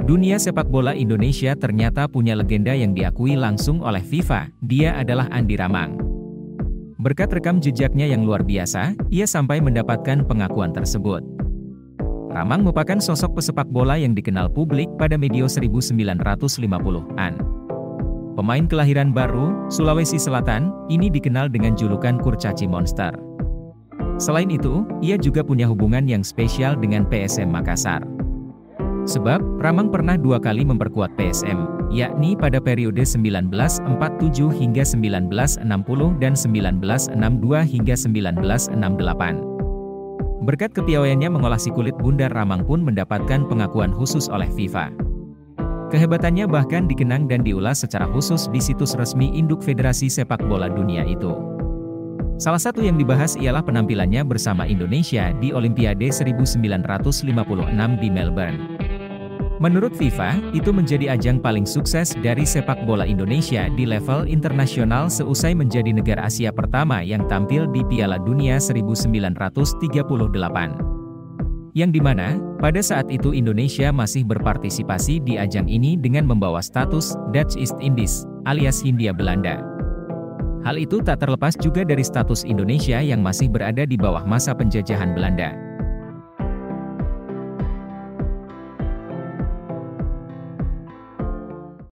Dunia sepak bola Indonesia ternyata punya legenda yang diakui langsung oleh FIFA, dia adalah Andi Ramang. Berkat rekam jejaknya yang luar biasa, ia sampai mendapatkan pengakuan tersebut. Ramang merupakan sosok pesepak bola yang dikenal publik pada medio 1950-an. Pemain kelahiran Baru, Sulawesi Selatan, ini dikenal dengan julukan Kurcaci Monster. Selain itu, ia juga punya hubungan yang spesial dengan PSM Makassar. Sebab, Ramang pernah 2 kali memperkuat PSM, yakni pada periode 1947 hingga 1960 dan 1962 hingga 1968. Berkat kepiawaiannya mengolah si kulit bundar, Ramang pun mendapatkan pengakuan khusus oleh FIFA. Kehebatannya bahkan dikenang dan diulas secara khusus di situs resmi induk Federasi Sepak Bola Dunia itu. Salah satu yang dibahas ialah penampilannya bersama Indonesia di Olimpiade 1956 di Melbourne. Menurut FIFA, itu menjadi ajang paling sukses dari sepak bola Indonesia di level internasional seusai menjadi negara Asia pertama yang tampil di Piala Dunia 1938. Yang dimana, pada saat itu Indonesia masih berpartisipasi di ajang ini dengan membawa status Dutch East Indies, alias Hindia Belanda. Hal itu tak terlepas juga dari status Indonesia yang masih berada di bawah masa penjajahan Belanda.